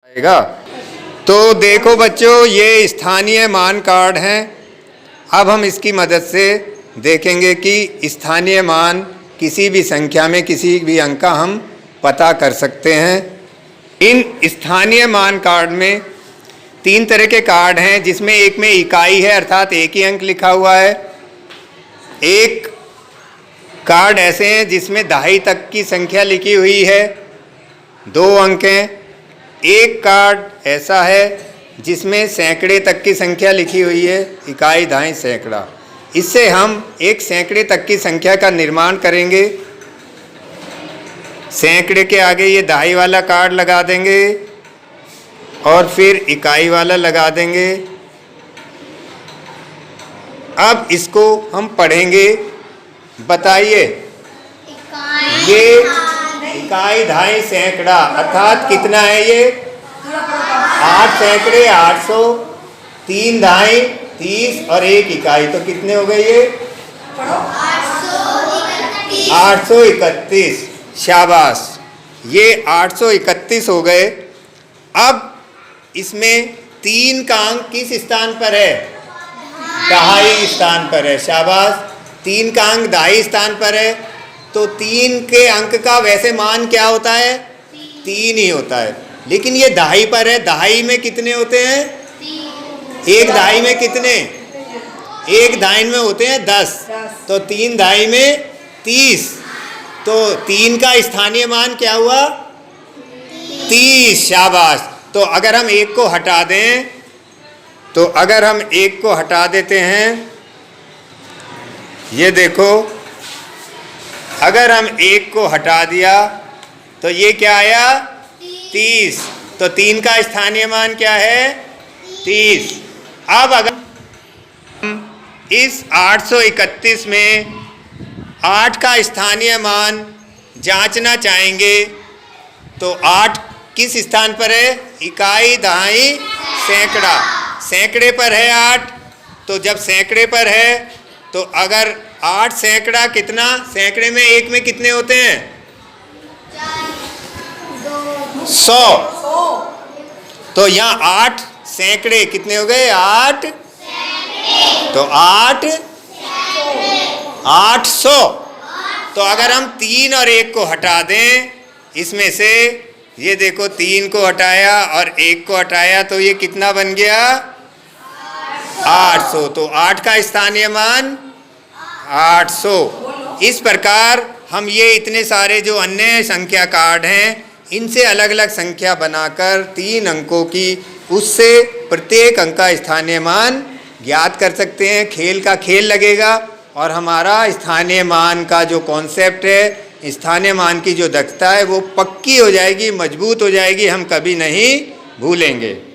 आएगा। तो देखो बच्चों, ये स्थानीय मान कार्ड हैं। अब हम इसकी मदद से देखेंगे कि स्थानीय मान किसी भी संख्या में किसी भी अंक का हम पता कर सकते हैं। इन स्थानीय मान कार्ड में 3 तरह के कार्ड हैं, जिसमें एक में इकाई है अर्थात एक ही अंक लिखा हुआ है। एक कार्ड ऐसे हैं जिसमें दहाई तक की संख्या लिखी हुई है, 2 अंक हैं। एक कार्ड ऐसा है जिसमें सैकड़े तक की संख्या लिखी हुई है, इकाई, दहाई, सैकड़ा। इससे हम एक सैकड़े तक की संख्या का निर्माण करेंगे। सैकड़े के आगे ये दहाई वाला कार्ड लगा देंगे और फिर इकाई वाला लगा देंगे। अब इसको हम पढ़ेंगे। बताइए, ये इकाई, दहाई, सैकड़ा अर्थात कितना है ये? 8 सैकड़े 800, 3 दहाई 30 और 1 इकाई, तो कितने हो गए ये? 831। शाबाश, ये 831 हो गए। अब इसमें 3 का अंक किस स्थान पर है? दहाई स्थान पर है। शाबाश, 3 का अंक दहाई स्थान पर है। तो 3 के अंक का वैसे मान क्या होता है? 3 ही होता है, लेकिन ये दहाई पर है। दहाई में कितने होते हैं? 1 दहाई में कितने? 1 दहाई में होते हैं 10, तो 3 दहाई में 30। तो 3 का स्थानीय मान क्या हुआ? 30। शाबाश। तो अगर हम 1 को हटा दें, तो अगर हम 1 को हटा देते हैं, ये देखो, अगर हम 1 को हटा दिया तो ये क्या आया? 30। तो 3 का स्थानीय मान क्या है? 30। अब अगर हम इस 831 में 8 का स्थानीय मान जांचना चाहेंगे, तो 8 किस स्थान पर है? इकाई, दहाई, सैकड़ा। सैकड़े पर है 8। तो जब सैकड़े पर है, तो अगर 8 सैकड़ा कितना? सैकड़े में 1 में कितने होते हैं? 100। तो यहाँ 8 सैकड़े कितने हो गए? 8। तो 800। तो अगर हम 3 और 1 को हटा दें इसमें से, ये देखो, 3 को हटाया और 1 को हटाया, तो ये कितना बन गया? 800। तो 8 का स्थानीय मान 800। इस प्रकार हम ये इतने सारे जो अन्य संख्या कार्ड हैं, इनसे अलग अलग संख्या बनाकर 3 अंकों की, उससे प्रत्येक अंक का स्थानीय मान ज्ञात कर सकते हैं। खेल का खेल लगेगा और हमारा स्थानीय मान का जो कॉन्सेप्ट है, स्थानीय मान की जो दक्षता है, वो पक्की हो जाएगी, मजबूत हो जाएगी, हम कभी नहीं भूलेंगे।